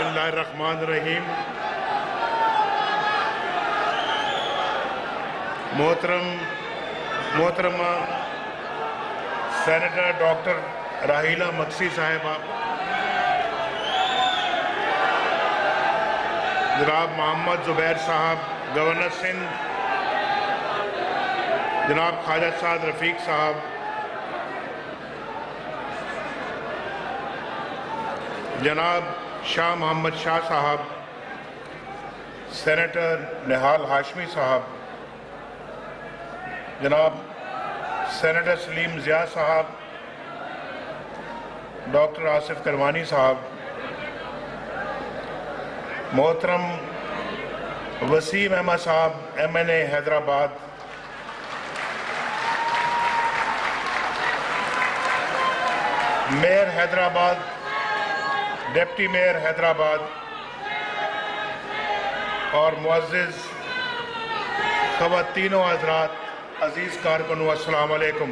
بسم اللہ الرحمن الرحیم. محترمہ سینیٹر ڈاکٹر راحیلہ مکسی صاحبہ، جناب محمد زبیر صاحب گورنر سندھ، جناب خواجہ سعد رفیق صاحب، جناب شاہ محمد شاہ صاحب، سینیٹر نہال ہاشمی صاحب، جناب سینیٹر سلیم ضیاء صاحب، ڈاکٹر آصف کروانی صاحب، محترم Wasim Ahmed sahab MNA Hyderabad, mayor Hyderabad, deputy mayor Hyderabad اور معزز خواتین و حضرات، عزیز کارکنوں، السلام علیکم.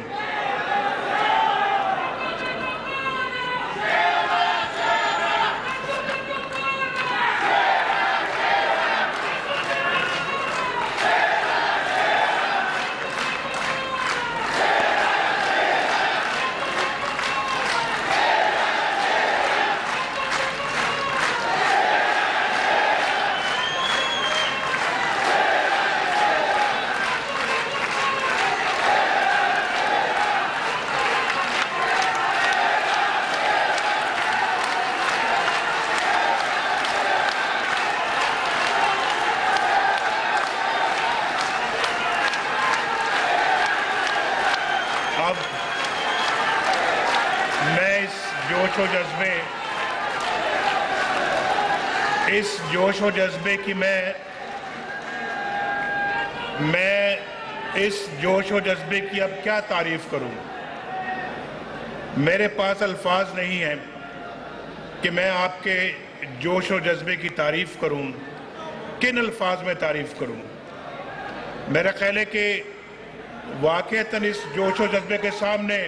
اس جوش و جذبے کی میں اس جوش و جذبے کی اب کیا تعریف کروں. میرے پاس الفاظ نہیں ہیں کہ میں آپ کے جوش و جذبے کی تعریف کروں. کن الفاظ میں تعریف کروں؟ میرا خیال ہے کہ واقعتاً اس جوش و جذبے کے سامنے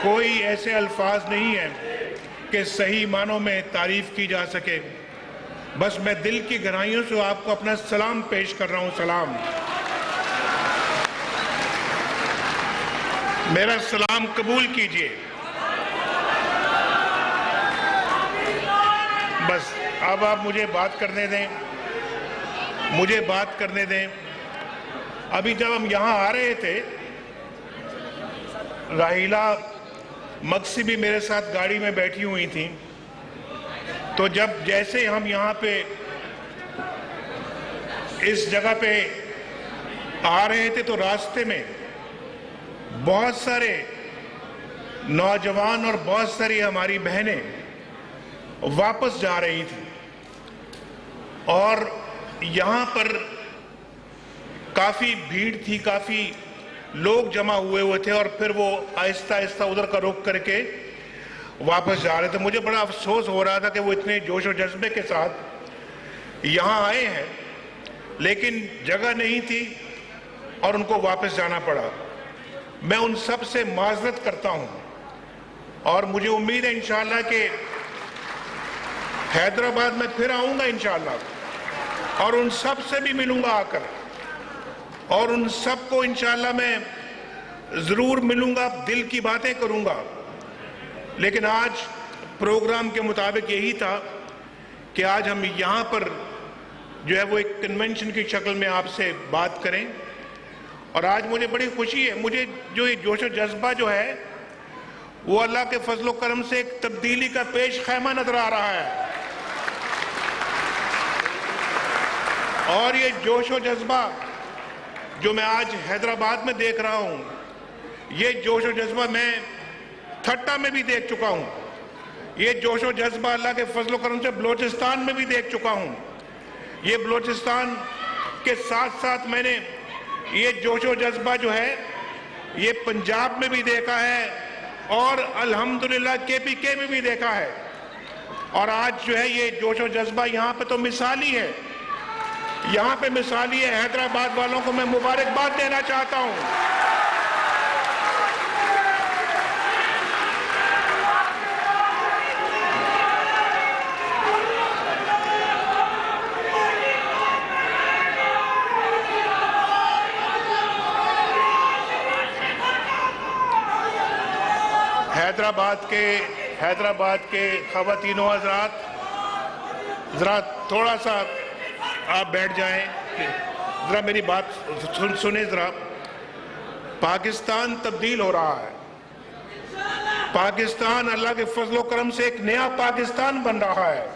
کوئی ایسے الفاظ نہیں ہیں کہ صحیح معنوں میں تعریف کی جا سکے. بس میں دل کی گہرائیوں سے آپ کو اپنا سلام پیش کر رہا ہوں. سلام، میرا سلام قبول کیجئے. بس اب آپ مجھے بات کرنے دیں. ابھی جب ہم یہاں آ رہے تھے، راحیلہ مکسی بھی میرے ساتھ گاڑی میں بیٹھی ہوئی تھیں، تو جب جیسے ہم یہاں پہ اس جگہ پہ آ رہے تھے تو راستے میں بہت سارے نوجوان اور بہت ساری ہماری بہنیں واپس جا رہی تھیں، اور یہاں پر کافی بھیڑ تھی، کافی لوگ جمع ہوئے تھے، اور پھر وہ آہستہ آہستہ ادھر کا رخ کر کے واپس جا رہے تھے. مجھے بڑا افسوس ہو رہا تھا کہ وہ اتنے جوش و جذبے کے ساتھ یہاں آئے ہیں لیکن جگہ نہیں تھی اور ان کو واپس جانا پڑا. میں ان سب سے معذرت کرتا ہوں، اور مجھے امید ہے انشاءاللہ کہ حیدرآباد میں پھر آؤں گا انشاءاللہ، اور ان سب سے بھی ملوں گا آ کر، اور ان سب کو انشاءاللہ میں ضرور ملوں گا، دل کی باتیں کروں گا. لیکن آج پروگرام کے مطابق یہی تھا کہ آج ہم یہاں پر جو ہے وہ ایک کنونشن کی شکل میں آپ سے بات کریں. اور آج مجھے بڑی خوشی ہے، مجھے جو یہ جوش و جذبہ جو ہے وہ اللہ کے فضل و کرم سے ایک تبدیلی کا پیش خیمہ نظر آ رہا ہے. اور یہ جوش و جذبہ جو میں آج حیدرآباد میں دیکھ رہا ہوں، یہ جوش و جذبہ میں تھٹا میں بھی دیکھ چکا ہوں. یہ جوش و جذبہ اللہ کے فضل و کرم سے بلوچستان میں بھی دیکھ چکا ہوں. یہ بلوچستان کے ساتھ ساتھ میں نے یہ جوش و جذبہ جو ہے یہ پنجاب میں بھی دیکھا ہے، اور الحمدللہ KPK میں بھی دیکھا ہے. اور آج جو ہے یہ جوش و جذبہ یہاں پہ تو مثالی ہے، یہاں پہ مثالی ہے. حیدرآباد والوں کو میں مبارکباد دینا چاہتا ہوں. حیدرآباد کے خواتین و حضرات، ذرا تھوڑا سا آپ بیٹھ جائیں، ذرا میری بات سنیں ذرا۔ پاکستان تبدیل ہو رہا ہے، پاکستان اللہ کے فضل و کرم سے ایک نیا پاکستان بن رہا ہے۔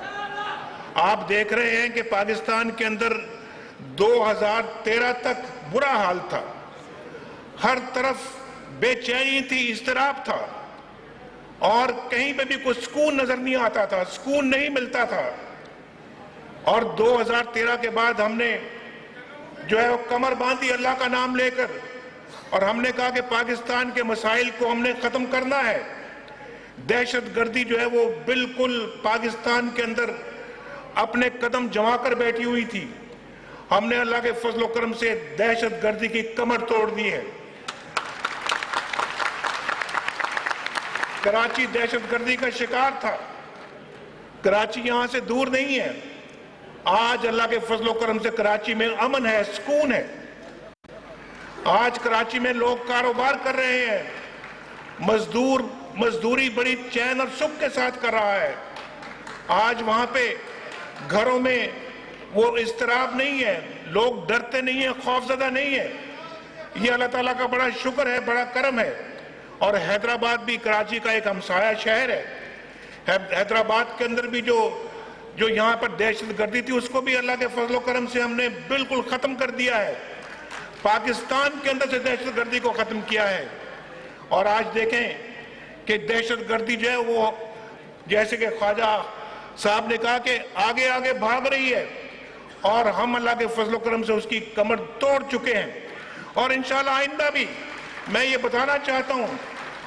آپ دیکھ رہے ہیں کہ پاکستان کے اندر 2013 تک برا حال تھا، ہر طرف بے چینی تھی، اضطراب تھا، اور کہیں پہ بھی کوئی سکون نظر نہیں آتا تھا، سکون نہیں ملتا تھا۔ اور 2013 کے بعد ہم نے جو ہے وہ کمر باندھی اللہ کا نام لے کر، اور ہم نے کہا کہ پاکستان کے مسائل کو ہم نے ختم کرنا ہے۔ دہشت گردی جو ہے وہ بالکل پاکستان کے اندر اپنے قدم جما کر بیٹھی ہوئی تھی، ہم نے اللہ کے فضل و کرم سے دہشت گردی کی کمر توڑ دی ہے۔ کراچی دہشت گردی کا شکار تھا، کراچی یہاں سے دور نہیں ہے، آج اللہ کے فضل و کرم سے کراچی میں امن ہے، سکون ہے۔ آج کراچی میں لوگ کاروبار کر رہے ہیں، مزدوری بڑی چین اور سکھ کے ساتھ کر رہا ہے۔ آج وہاں پہ گھروں میں وہ اضطراب نہیں ہے، لوگ ڈرتے نہیں ہیں، خوفزدہ نہیں ہیں۔ یہ اللہ تعالیٰ کا بڑا شکر ہے، بڑا کرم ہے۔ اور حیدرآباد بھی کراچی کا ایک ہمسایہ شہر ہے۔ حیدرآباد کے اندر بھی جو یہاں پر دہشت گردی تھی، اس کو بھی اللہ کے فضل و کرم سے ہم نے بالکل ختم کر دیا ہے۔ پاکستان کے اندر سے دہشت گردی کو ختم کیا ہے۔ اور آج دیکھیں کہ دہشت گردی جو ہے وہ جیسے کہ خواجہ صاحب نے کہا کہ آگے آگے بھاگ رہی ہے، اور ہم اللہ کے فضل و کرم سے اس کی کمر توڑ چکے ہیں۔ اور انشاءاللہ آئندہ بھی میں یہ بتانا چاہتا ہوں،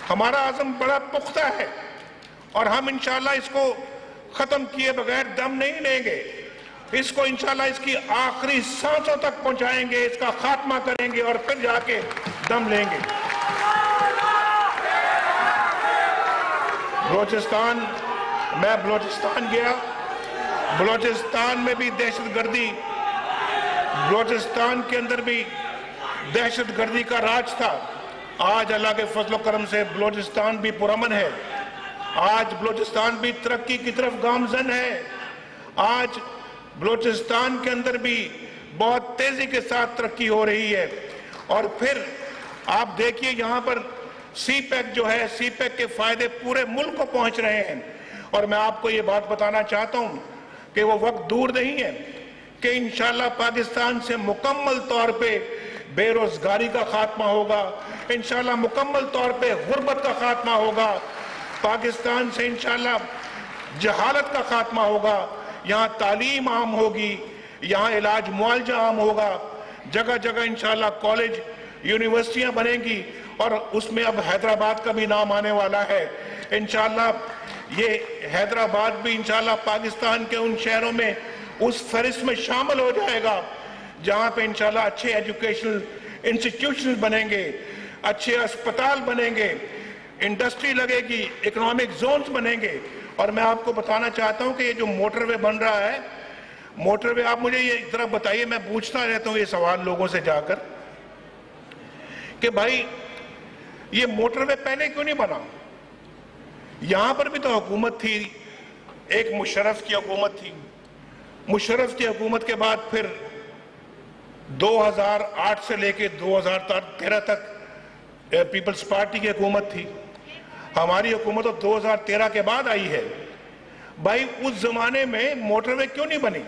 ہمارا عزم بڑا پختہ ہے، اور ہم انشاءاللہ اس کو ختم کیے بغیر دم نہیں لیں گے۔ اس کو انشاءاللہ اس کی آخری سانسوں تک پہنچائیں گے، اس کا خاتمہ کریں گے، اور پھر جا کے دم لیں گے۔ میں بلوچستان گیا، بلوچستان میں بھی دہشت گردی، بلوچستان کے اندر بھی دہشت گردی کا راج تھا۔ آج اللہ کے فضل و کرم سے بلوچستان بھی پرامن ہے، آج بلوچستان بھی ترقی کی طرف گامزن ہے۔ آج بلوچستان کے اندر بھی بہت تیزی کے ساتھ ترقی ہو رہی ہے۔ اور پھر آپ دیکھیے یہاں پر سی پیک جو ہے، سی پیک کے فائدے پورے ملک کو پہنچ رہے ہیں۔ اور میں آپ کو یہ بات بتانا چاہتا ہوں کہ وہ وقت دور نہیں ہے کہ انشاءاللہ پاکستان سے مکمل طور پہ بے روزگاری کا خاتمہ ہوگا، انشاءاللہ مکمل طور پہ غربت کا خاتمہ ہوگا، پاکستان سے انشاءاللہ جہالت کا خاتمہ ہوگا، یہاں تعلیم عام ہوگی، یہاں علاج معالجہ عام ہوگا، جگہ جگہ انشاءاللہ کالج یونیورسٹیاں بنیں گی، اور اس میں اب حیدرآباد کا بھی نام آنے والا ہے۔ انشاءاللہ یہ حیدرآباد بھی انشاءاللہ پاکستان کے ان شہروں میں اس فہرست میں شامل ہو جائے گا جہاں پہ انشاءاللہ اچھے ایجوکیشنل انسٹیٹیوشن بنیں گے، اچھے اسپتال بنیں گے، انڈسٹری لگے گی، اکنامک زونز بنیں گے۔ اور میں آپ کو بتانا چاہتا ہوں کہ یہ جو موٹر وے بن رہا ہے، موٹر وے آپ مجھے یہ طرح بتائیے، میں پوچھتا رہتا ہوں یہ سوال لوگوں سے جا کر کہ بھائی یہ موٹر وے پہلے کیوں نہیں بنا؟ یہاں پر بھی تو حکومت تھی، ایک مشرف کی حکومت تھی، مشرف کی حکومت کے بعد پھر 2008 سے لے کے 2013 تک پیپلز پارٹی کی حکومت تھی۔ ہماری حکومت تو 2013 کے بعد آئی ہے۔ بھائی اس زمانے میں موٹر وے کیوں نہیں بنی؟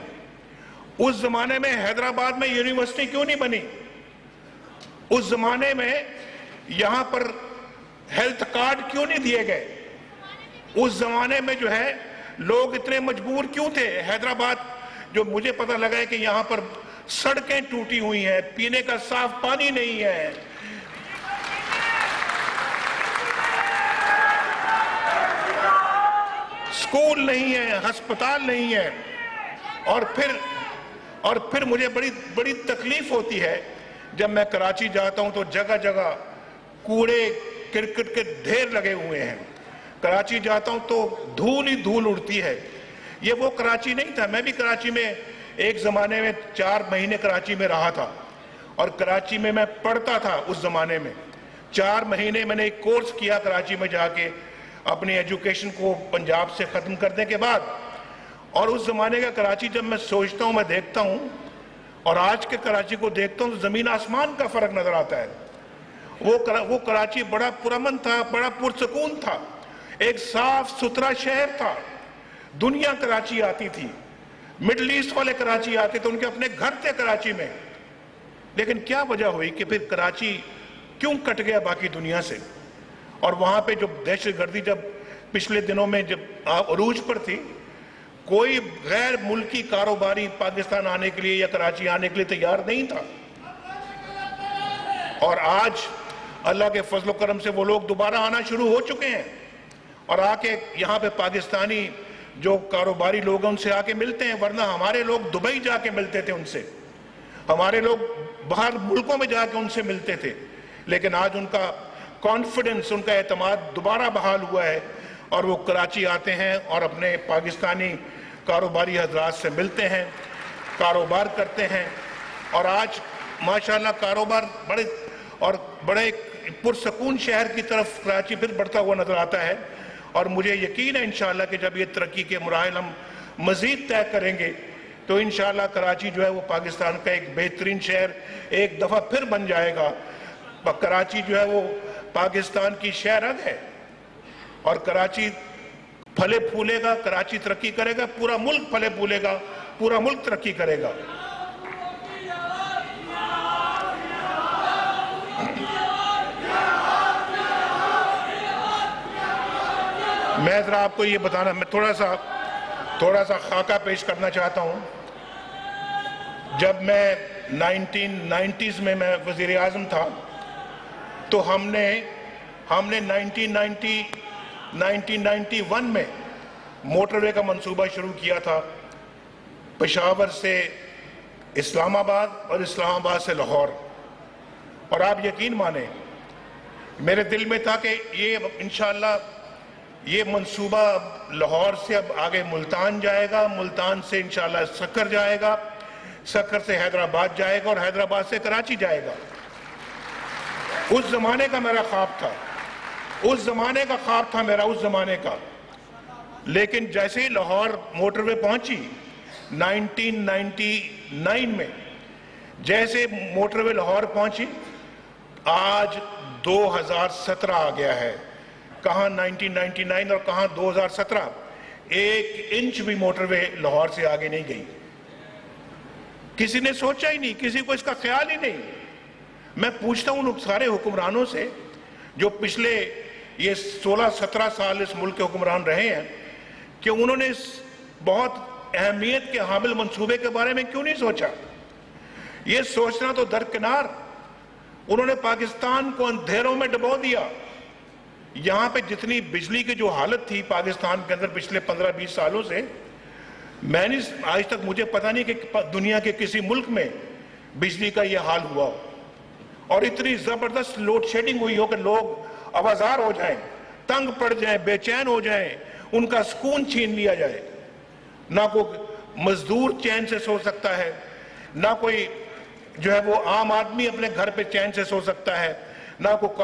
اس زمانے میں حیدرآباد میں یونیورسٹی کیوں نہیں بنی؟ اس زمانے میں یہاں پر ہیلتھ کارڈ کیوں نہیں دیے گئے؟ اس زمانے میں جو ہے لوگ اتنے مجبور کیوں تھے؟ حیدرآباد جو مجھے پتہ لگا ہے کہ یہاں پر سڑکیں ٹوٹی ہوئی ہیں، پینے کا صاف پانی نہیں ہے، سکول نہیں ہے، ہسپتال نہیں ہے۔ اور پھر مجھے بڑی تکلیف ہوتی ہے جب میں کراچی جاتا ہوں تو جگہ جگہ کوڑے کرکٹ کے ڈھیر لگے ہوئے ہیں۔ کراچی جاتا ہوں تو دھول ہی دھول اڑتی ہے۔ یہ وہ کراچی نہیں تھا۔ میں بھی کراچی میں ایک زمانے میں 4 مہینے کراچی میں رہا تھا، اور کراچی میں پڑھتا تھا۔ اس زمانے میں 4 مہینے میں نے ایک کورس کیا کراچی میں جا کے اپنی ایجوکیشن کو پنجاب سے ختم کرنے کے بعد. اور اس زمانے کا کراچی جب میں سوچتا ہوں, میں دیکھتا ہوں, اور آج کے کراچی کو دیکھتا ہوں تو زمین آسمان کا فرق نظر آتا ہے. وہ کراچی بڑا پرامن تھا, بڑا پرسکون تھا, ایک صاف ستھرا شہر تھا. دنیا کراچی آتی تھی, مڈل ایسٹ والے کراچی آتے تھے, ان کے اپنے گھر تھے کراچی میں. لیکن کیا وجہ ہوئی کہ پھر کراچی کیوں کٹ گیا باقی دنیا سے؟ اور وہاں پہ جو دہشت گردی جب پچھلے دنوں میں جب عروج پر تھی, کوئی غیر ملکی کاروباری پاکستان آنے کے لیے یا کراچی آنے کے لیے تیار نہیں تھا. اور آج اللہ کے فضل و کرم سے وہ لوگ دوبارہ آنا شروع ہو چکے ہیں, اور آ کے یہاں پہ پاکستانی جو کاروباری لوگ ہیں ان سے آ کے ملتے ہیں. ورنہ ہمارے لوگ دبئی جا کے ملتے تھے ان سے, ہمارے لوگ باہر ملکوں میں جا کے ان سے ملتے تھے. لیکن آج ان کا کانفیڈنس, ان کا اعتماد دوبارہ بحال ہوا ہے, اور وہ کراچی آتے ہیں اور اپنے پاکستانی کاروباری حضرات سے ملتے ہیں, کاروبار کرتے ہیں. اور آج ماشاءاللہ کاروبار بڑے پرسکون شہر کی طرف کراچی پھر بڑھتا ہوا نظر آتا ہے. اور مجھے یقین ہے انشاءاللہ کہ جب یہ ترقی کے مراحل ہم مزید طے کریں گے تو انشاءاللہ کراچی جو ہے وہ پاکستان کا ایک بہترین شہر ایک دفعہ پھر بن جائے گا. کراچی جو ہے وہ پاکستان کی شہرگ ہے, اور کراچی پھلے پھولے گا, کراچی ترقی کرے گا, پورا ملک پھلے پھولے گا, پورا ملک ترقی کرے گا. میں ذرا آپ کو یہ بتانا, میں تھوڑا سا خاکہ پیش کرنا چاہتا ہوں. جب میں 1990s میں وزیر اعظم تھا تو ہم نے 1991 میں موٹر وے کا منصوبہ شروع کیا تھا, پشاور سے اسلام آباد اور اسلام آباد سے لاہور. اور آپ یقین مانیں میرے دل میں تھا کہ یہ انشاءاللہ یہ منصوبہ لاہور سے اب آگے ملتان جائے گا, ملتان سے انشاءاللہ سکر جائے گا, سکر سے حیدرآباد جائے گا, اور حیدرآباد سے کراچی جائے گا. اس زمانے کا میرا خواب تھا, اس زمانے کا خواب تھا میرا, اس زمانے کا. لیکن جیسے ہی لاہور موٹر وے پہنچی 1999 میں, جیسے موٹر وے لاہور پہنچی, آج 2017 آ گیا ہے. کہاں 1999 اور کہاں 2017, 1 انچ بھی موٹر وے لاہور سے آگے نہیں گئی. کسی نے سوچا ہی نہیں, کسی کو اس کا خیال ہی نہیں. میں پوچھتا ہوں سارے حکمرانوں سے جو پچھلے یہ 16-17 سال اس ملک کے حکمران رہے ہیں کہ انہوں نے اس بہت اہمیت کے حامل منصوبے کے بارے میں کیوں نہیں سوچا. یہ سوچنا تو درکنار, انہوں نے پاکستان کو اندھیروں میں ڈبو دیا. یہاں پہ جتنی بجلی کی جو حالت تھی پاکستان کے اندر پچھلے 15-20 سالوں سے, میں نے آج تک مجھے پتہ نہیں کہ دنیا کے کسی ملک میں بجلی کا یہ حال ہوا ہو, اور اتنی زبردست لوڈ شیڈنگ ہوئی ہو کہ لوگ آوازار ہو جائیں, تنگ پڑ جائیں, بے چین ہو جائیں, ان کا سکون چھین لیا جائے. نہ کوئی مزدور چین سے سو سکتا ہے, نہ کوئی جو ہے وہ عام آدمی اپنے گھر پہ چین سے سو سکتا ہے, نہ کوئی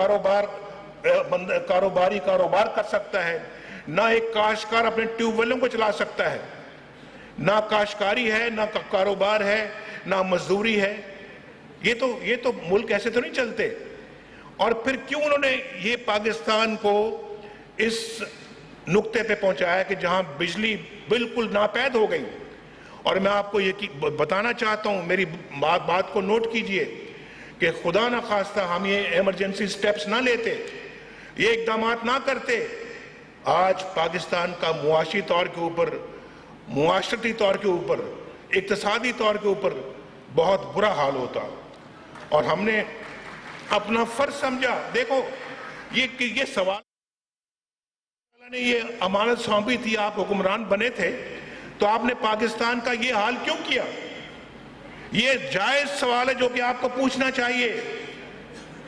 کاروباری کاروبار کر سکتا ہے, نہ ایک کاشتکار اپنے ٹیوب ویلوں کو چلا سکتا ہے. نہ کاشتکاری ہے, نہ کاروبار ہے, نہ مزدوری ہے. یہ تو ملک ایسے تو نہیں چلتے. اور پھر کیوں انہوں نے یہ پاکستان کو اس نقطے پہ پہنچایا کہ جہاں بجلی بالکل ناپید ہو گئی. اور میں آپ کو یہ بتانا چاہتا ہوں, میری بات کو نوٹ کیجئے کہ خدا نہ خواستہ ہم یہ ایمرجنسی سٹیپس نہ لیتے, یہ اقدامات نہ کرتے, آج پاکستان کا معاشی طور کے اوپر, معاشرتی طور کے اوپر, اقتصادی طور کے اوپر بہت برا حال ہوتا. اور ہم نے اپنا فرض سمجھا. دیکھو یہ سوال نے یہ امانت سونپی تھی, آپ حکمران بنے تھے تو آپ نے پاکستان کا یہ حال کیوں کیا؟ یہ جائز سوال ہے جو کہ آپ کو پوچھنا چاہیے.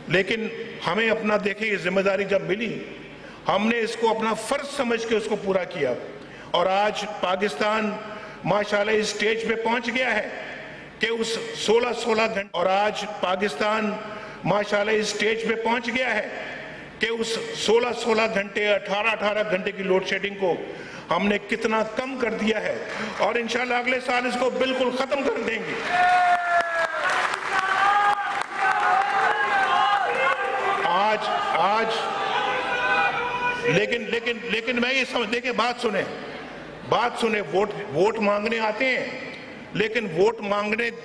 لیکن ہمیں اپنا دیکھیں یہ ذمہ داری جب ملی, ہم نے اس کو اپنا فرض سمجھ کے اس کو پورا کیا. اور آج پاکستان ماشاءاللہ اس سٹیج پہ پہنچ گیا ہے کہ اس 16 گھنٹے, اور آج پاکستان ماشاءاللہ اس سٹیج پہ پہنچ گیا ہے کہ اس 16 گھنٹے 18 گھنٹے کی لوڈ شیڈنگ کو ہم نے کتنا کم کر دیا ہے، اور انشاءاللہ اگلے سال اس کو بالکل ختم کر دیں گے۔ آج لیکن میں یہ سمجھ دے کہ بات سنیں، ووٹ مانگنے آتے ہیں، لیکن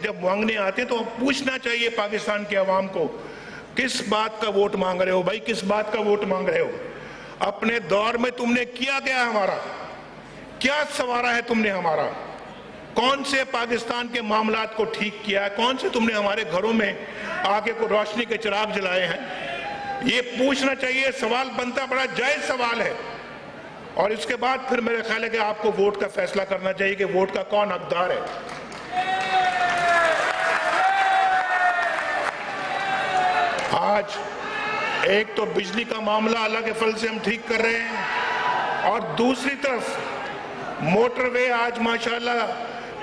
جب مانگنے آتے ہیں تو پوچھنا چاہیے پاکستان کے عوام کو کس بات کا ووٹ مانگ رہے ہو بھائی، کس بات کا ووٹ مانگ رہے ہو؟ اپنے دور میں تم نے کیا ہمارا کیا سنوارا ہے تم نے ہمارا؟ کون سے پاکستان کے معاملات کو ٹھیک کیا ہے؟ کون سے تم نے ہمارے گھروں میں آگے کو روشنی کے چراغ جلائے ہیں؟ یہ پوچھنا چاہیے، سوال بنتا بڑا جائز سوال ہے، اور اس کے بعد پھر میرے خیال ہے کہ آپ کو ووٹ کا فیصلہ کرنا چاہیے کہ ووٹ کا کون حقدار ہے۔ آج ایک تو بجلی کا معاملہ اللہ کے فضل سے ہم ٹھیک کر رہے ہیں، اور دوسری طرف موٹر وے آج ماشاءاللہ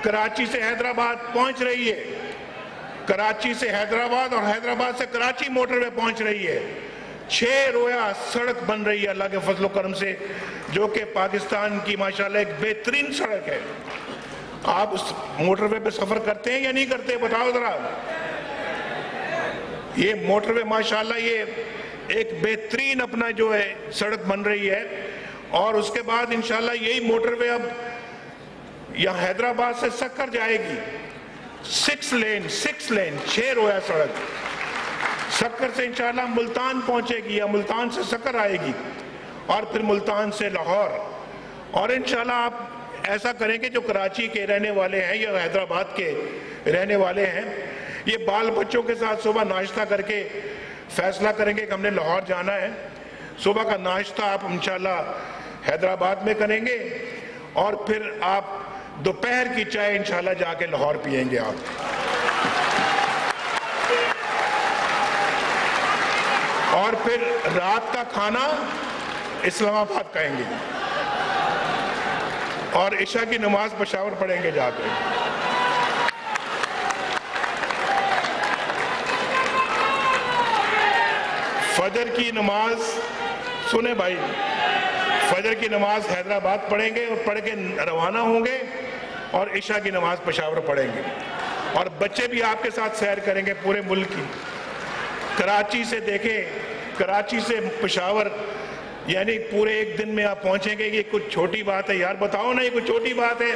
کراچی سے حیدرآباد پہنچ رہی ہے، کراچی سے حیدرآباد اور حیدرآباد سے کراچی موٹر وے پہنچ رہی ہے، 6 رویا سڑک بن رہی ہے اللہ کے فضل و کرم سے، جو کہ پاکستان کی ماشاءاللہ ایک بہترین سڑک ہے۔ آپ اس موٹر وے پہ سفر کرتے ہیں یا نہیں کرتے؟ بتاؤ ذرا۔ یہ موٹر وے ماشاءاللہ یہ ایک بہترین اپنا جو ہے سڑک بن رہی ہے، اور اس کے بعد انشاءاللہ یہی موٹر وے اب یہاں حیدرآباد سے سکر جائے گی، 6 لین 6 رویا سڑک، سکر سے انشاءاللہ ملتان پہنچے گی یا ملتان سے سکر آئے گی، اور پھر ملتان سے لاہور، اور انشاءاللہ آپ ایسا کریں کہ جو کراچی کے رہنے والے ہیں یا حیدرآباد کے رہنے والے ہیں، یہ بال بچوں کے ساتھ صبح ناشتہ کر کے فیصلہ کریں گے کہ ہم نے لاہور جانا ہے، صبح کا ناشتہ آپ انشاءاللہ حیدرآباد میں کریں گے، اور پھر آپ دوپہر کی چائے انشاءاللہ جا کے لاہور پئیں گے آپ، اور پھر رات کا کھانا اسلام آباد کھائیں گے، اور عشاء کی نماز پشاور پڑھیں گے جا کے۔ فجر کی نماز سنیں بھائی، فجر کی نماز حیدرآباد پڑھیں گے اور پڑھ کے روانہ ہوں گے، اور عشاء کی نماز پشاور پڑھیں گے، اور بچے بھی آپ کے ساتھ سیر کریں گے پورے ملک کی۔ کراچی سے دیکھیں، کراچی سے پشاور یعنی پورے ایک دن میں آپ پہنچیں گے، یہ کچھ چھوٹی بات ہے یار، بتاؤ نا، یہ کچھ چھوٹی بات ہے؟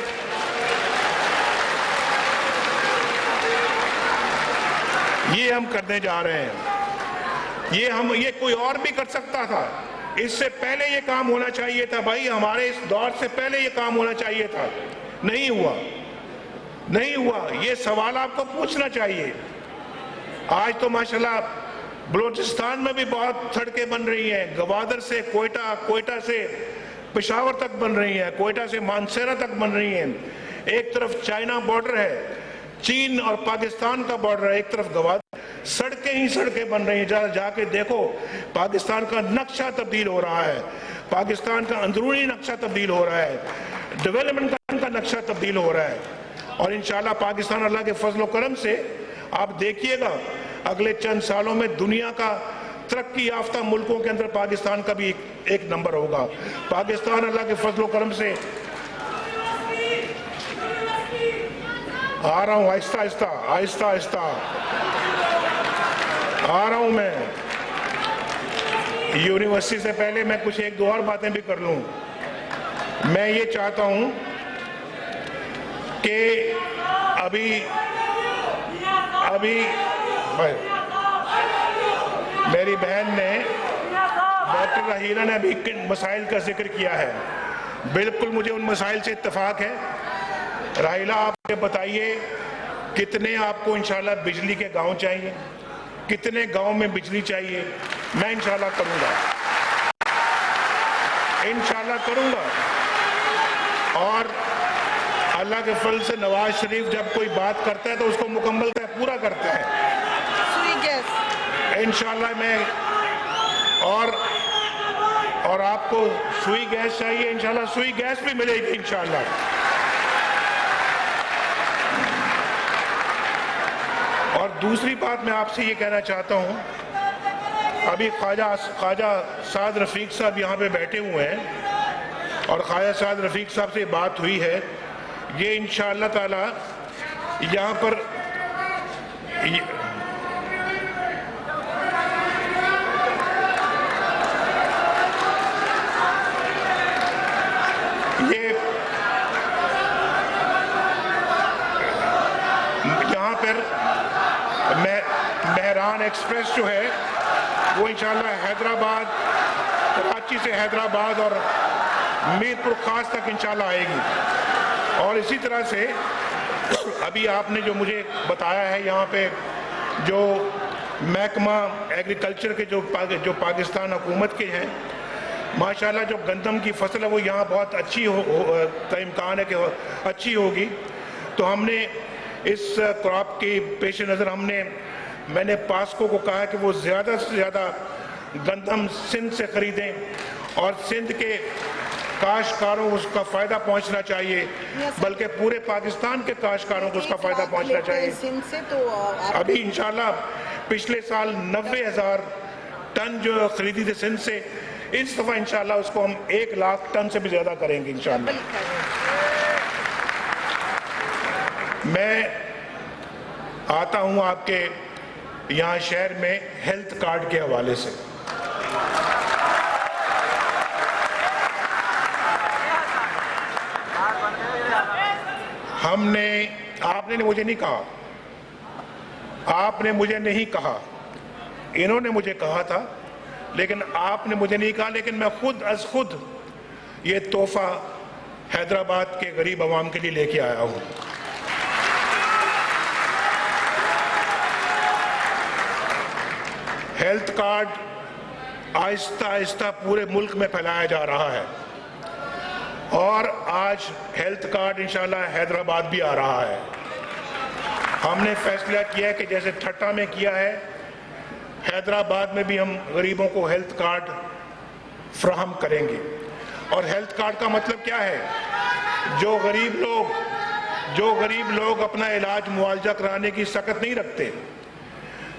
یہ ہم کرنے جا رہے ہیں، یہ کوئی اور بھی کر سکتا تھا، اس سے پہلے یہ کام ہونا چاہیے تھا بھائی، ہمارے اس دور سے پہلے یہ کام ہونا چاہیے تھا، نہیں ہوا، یہ سوال آپ کو پوچھنا چاہیے۔ آج تو ماشاءاللہ بلوچستان میں بھی بہت سڑکیں بن رہی ہیں، گوادر سے کوئٹہ، کوئٹہ سے پشاور تک بن رہی ہیں، کوئٹہ سے مانسیرہ تک بن رہی ہیں، ایک طرف چائنا بارڈر ہے، چین اور پاکستان کا بارڈر ہے، ایک طرف گوادر، سڑکیں ہی سڑکیں بن رہی ہیں، جا کے دیکھو پاکستان کا نقشہ تبدیل ہو رہا ہے، پاکستان کا اندرونی نقشہ تبدیل ہو رہا ہے، ڈیولپمنٹ کا نقشہ تبدیل ہو رہا ہے، اور انشاءاللہ پاکستان اللہ کے فضل و کرم سے آپ دیکھیے گا اگلے چند سالوں میں دنیا کا ترقی یافتہ ملکوں کے اندر پاکستان کا بھی ایک نمبر ہوگا۔ پاکستان اللہ کے فضل و کرم سے آ رہا ہوں، آہستہ آہستہ آ رہا ہوں میں یونیورسٹی سے پہلے میں کچھ ایک دو اور باتیں بھی کر لوں۔ میں یہ چاہتا ہوں کہ ابھی میری بہن نے ڈاکٹر راحیلہ نے ابھی کن مسائل کا ذکر کیا ہے، بالکل مجھے ان مسائل سے اتفاق ہے۔ راحیلہ آپ مجھے بتائیے کتنے آپ کو انشاءاللہ بجلی کے گاؤں چاہیے، کتنے گاؤں میں بجلی چاہیے؟ میں انشاءاللہ کروں گا، اور اللہ کے فضل سے نواز شریف جب کوئی بات کرتا ہے تو اس کو مکمل پورا کرتا ہے انشاءاللہ۔ میں اور آپ کو سوئی گیس چاہیے، انشاءاللہ سوئی گیس بھی ملے گی انشاءاللہ۔ اور دوسری بات میں آپ سے یہ کہنا چاہتا ہوں ابھی خواجہ سعد رفیق صاحب یہاں پہ بیٹھے ہوئے ہیں اور خواجہ سعد رفیق صاحب سے بات ہوئی ہے. یہ انشاءاللہ تعالی یہاں پر یہاں پر مہران ایکسپریس جو ہے وہ انشاءاللہ حیدرآباد، کراچی سے حیدرآباد اور میر پور خاص تک انشاءاللہ آئے گی. اور اسی طرح سے ابھی آپ نے جو مجھے بتایا ہے یہاں پہ جو محکمہ ایگریکلچر کے جو پاکستان حکومت کے ہیں، ماشاءاللہ جو گندم کی فصل ہے وہ یہاں بہت اچھی کا امکان ہے کہ اچھی ہوگی. تو ہم نے اس کراپ کے پیش نظر میں نے پاسکو کو کہا کہ وہ زیادہ سے زیادہ گندم سندھ سے خریدیں اور سندھ کے کاشتکاروں کو اس کا فائدہ پہنچنا چاہیے، بلکہ پورے پاکستان کے کاشتکاروں کو اس کا فائدہ پہنچنا چاہیے. ابھی انشاءاللہ پچھلے سال 90,000 ٹن جو خریدی تھے سندھ سے، اس دفعہ انشاءاللہ اس کو ہم 1 لاکھ ٹن سے بھی زیادہ کریں گے انشاءاللہ. میں آتا ہوں آپ کے یہاں شہر میں ہیلتھ کارڈ کے حوالے سے. آپ نے مجھے نہیں کہا، آپ نے مجھے نہیں کہا، انہوں نے مجھے کہا تھا، لیکن آپ نے مجھے نہیں کہا. لیکن میں خود از خود یہ تحفہ حیدرآباد کے غریب عوام کے لیے لے کے آیا ہوں. ہیلتھ کارڈ آہستہ آہستہ پورے ملک میں پھیلایا جا رہا ہے اور آج ہیلتھ کارڈ انشاءاللہ حیدرآباد بھی آ رہا ہے. ہم نے فیصلہ کیا ہے کہ جیسے ٹھٹا میں کیا ہے، حیدرآباد میں بھی ہم غریبوں کو ہیلتھ کارڈ فراہم کریں گے. اور ہیلتھ کارڈ کا مطلب کیا ہے؟ جو غریب لوگ اپنا علاج معالجہ کرانے کی سکت نہیں رکھتے،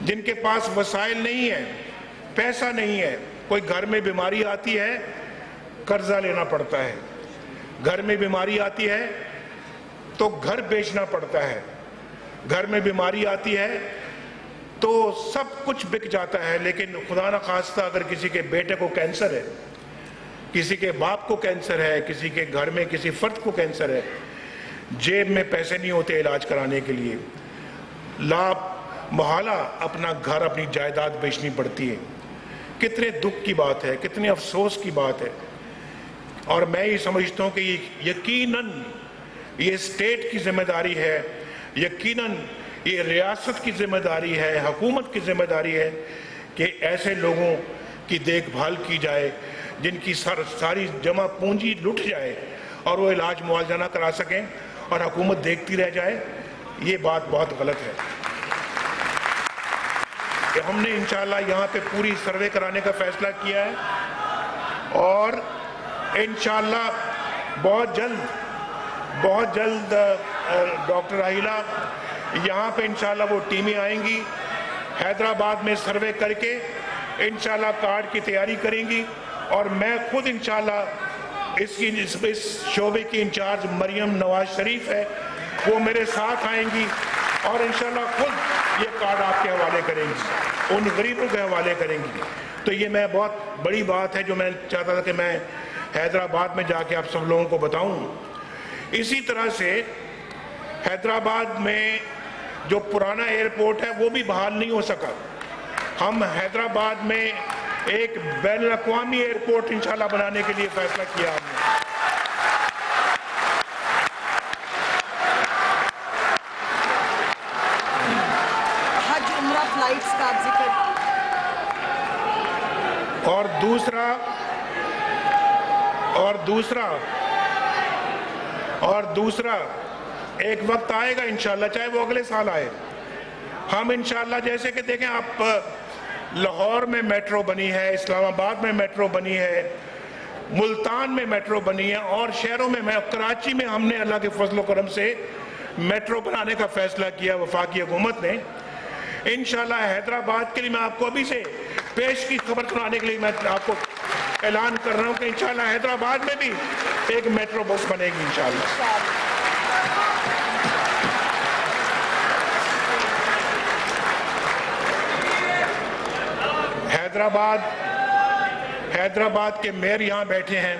جن کے پاس وسائل نہیں ہے، پیسہ نہیں ہے، کوئی گھر میں بیماری آتی ہے قرضہ لینا پڑتا ہے، گھر میں بیماری آتی ہے تو گھر بیچنا پڑتا ہے، گھر میں بیماری آتی ہے تو سب کچھ بک جاتا ہے. لیکن خدا نہ خواستہ اگر کسی کے بیٹے کو کینسر ہے، کسی کے باپ کو کینسر ہے، کسی کے گھر میں کسی فرد کو کینسر ہے، جیب میں پیسے نہیں ہوتے علاج کرانے کے لیے، محالہ اپنا گھر، اپنی جائیداد بیچنی پڑتی ہے. کتنے دکھ کی بات ہے، کتنے افسوس کی بات ہے. اور میں یہ سمجھتا ہوں کہ یقیناً یہ اسٹیٹ کی ذمہ داری ہے، یقیناً یہ ریاست کی ذمہ داری ہے، حکومت کی ذمہ داری ہے کہ ایسے لوگوں کی دیکھ بھال کی جائے جن کی ساری جمع پونجی لٹ جائے اور وہ علاج معالجہ نہ کرا سکیں اور حکومت دیکھتی رہ جائے. یہ بات بہت غلط ہے. ہم نے انشاءاللہ یہاں پہ پوری سروے کرانے کا فیصلہ کیا ہے اور انشاءاللہ بہت جلد ڈاکٹر راحیلہ یہاں پہ انشاءاللہ وہ ٹیمیں آئیں گی، حیدرآباد میں سروے کر کے انشاءاللہ کارڈ کی تیاری کریں گی. اور میں خود انشاءاللہ اس شعبے کی انچارج مریم نواز شریف ہے، وہ میرے ساتھ آئیں گی اور انشاءاللہ خود یہ کارڈ آپ کے حوالے کریں گی، ان غریبوں کے حوالے کریں گی. تو یہ میں بہت بڑی بات ہے جو میں چاہتا تھا کہ میں حیدرآباد میں جا کے آپ سب لوگوں کو بتاؤں. اسی طرح سے حیدرآباد میں جو پرانا ایئرپورٹ ہے وہ بھی بحال نہیں ہو سکا. ہم حیدرآباد میں ایک بین الاقوامی ایئرپورٹ انشاءاللہ بنانے کے لیے فیصلہ کیا ہم نے. حج عمرہ فلائٹس کا ذکر. اور دوسرا ایک وقت آئے گا انشاءاللہ، چاہے وہ اگلے سال آئے، ہم انشاءاللہ جیسے کہ دیکھیں آپ لاہور میں میٹرو بنی ہے، اسلام آباد میں میٹرو بنی ہے، ملتان میں میٹرو بنی ہے اور شہروں میں کراچی میں ہم نے اللہ کے فضل و کرم سے میٹرو بنانے کا فیصلہ کیا وفاقی حکومت نے. انشاءاللہ حیدرآباد کے لیے میں آپ کو ابھی سے پیش کی خبر سنانے کے لیے میں آپ کو اعلان کر رہا ہوں کہ انشاءاللہ حیدرآباد میں بھی ایک میٹرو بس بنے گی انشاءاللہ. حیدرآباد کے میئر یہاں بیٹھے ہیں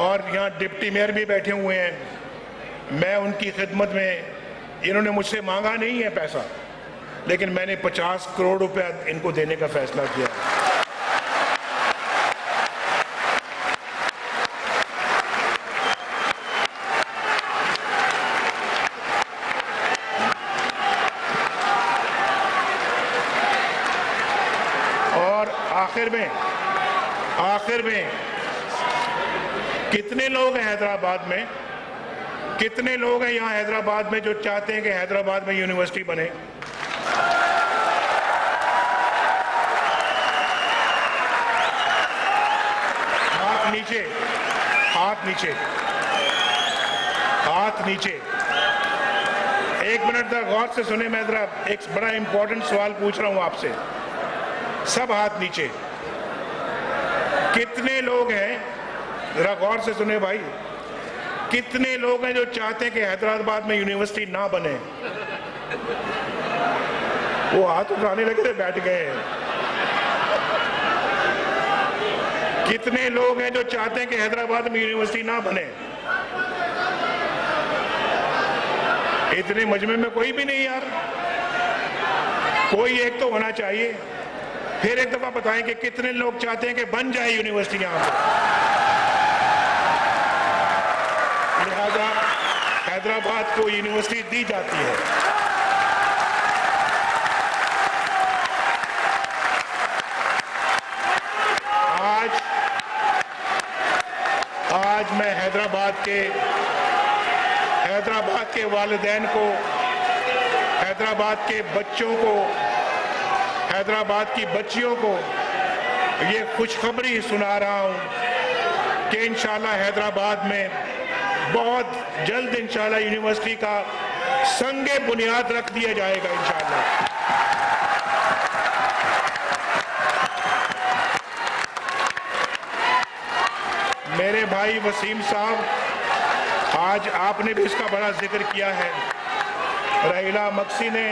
اور یہاں ڈپٹی میئر بھی بیٹھے ہوئے ہیں. میں ان کی خدمت میں، انہوں نے مجھ سے مانگا نہیں ہے پیسہ، لیکن میں نے 50 کروڑ روپے ان کو دینے کا فیصلہ کیا. اور آخر میں کتنے لوگ ہیں حیدرآباد میں، کتنے لوگ ہیں یہاں حیدرآباد میں جو چاہتے ہیں کہ حیدرآباد میں یونیورسٹی بنے؟ ہاتھ نیچے. ایک منٹ تک غور سے سنیں، میں ذرا ایک بڑا امپورٹنٹ سوال پوچھ رہا ہوں آپ سے. سب ہاتھ نیچے. کتنے لوگ ہیں، ذرا غور سے سنیں بھائی، کتنے لوگ ہیں جو چاہتے ہیں کہ حیدرآباد میں یونیورسٹی نہ بنے؟ وہ ہاتھ اٹھانے لگے تھے، بیٹھ گئے ہیں. کتنے لوگ ہیں جو چاہتے ہیں کہ حیدرآباد میں یونیورسٹی نہ بنے؟ اتنے مجمع میں کوئی بھی نہیں یار. کوئی ایک تو ہونا چاہیے. پھر ایک دفعہ بتائیں کہ کتنے لوگ چاہتے ہیں کہ بن جائے یونیورسٹی یہاں پر. لہذا حیدرآباد کو یونیورسٹی دی جاتی ہے. آج میں حیدرآباد کے والدین کو، حیدرآباد کے بچوں کو، حیدرآباد کی بچیوں کو یہ خوشخبری سنا رہا ہوں کہ انشاءاللہ حیدرآباد میں بہت جلد انشاءاللہ یونیورسٹی کا سنگ بنیاد رکھ دیا جائے گا انشاءاللہ. میرے بھائی وسیم صاحب، آج آپ نے بھی اس کا بڑا ذکر کیا ہے، رحیلہ مکسی نے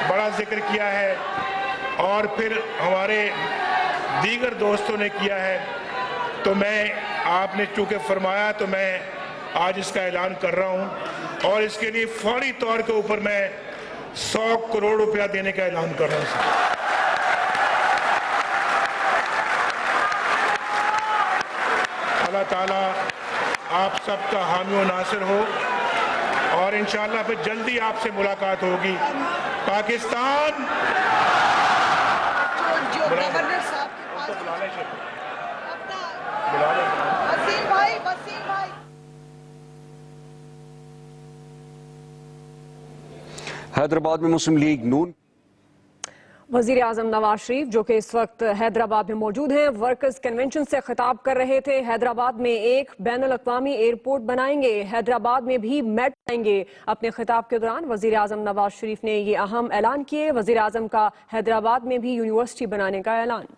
بڑا ذکر کیا ہے، اور پھر ہمارے دیگر دوستوں نے کیا ہے. تو میں، آپ نے چونکہ فرمایا تو میں آج اس کا اعلان کر رہا ہوں، اور اس کے لیے فوری طور کے اوپر میں 100 کروڑ روپیہ دینے کا اعلان کر رہا ہوں. اللہ تعالیٰ آپ سب کا حامی و ناصر ہو، اور انشاءاللہ پھر جلدی آپ سے ملاقات ہوگی. پاکستان جو گورنر صاحب کے پاس وسیم بھائی حیدرآباد میں مسلم لیگ نون. وزیر اعظم نواز شریف جو کہ اس وقت حیدرآباد میں موجود ہیں، ورکرز کنونشن سے خطاب کر رہے تھے. حیدرآباد میں ایک بین الاقوامی ایئرپورٹ بنائیں گے، حیدرآباد میں بھی میٹ بنائیں گے. اپنے خطاب کے دوران وزیر اعظم نواز شریف نے یہ اہم اعلان کیے. وزیر اعظم کا حیدرآباد میں بھی یونیورسٹی بنانے کا اعلان.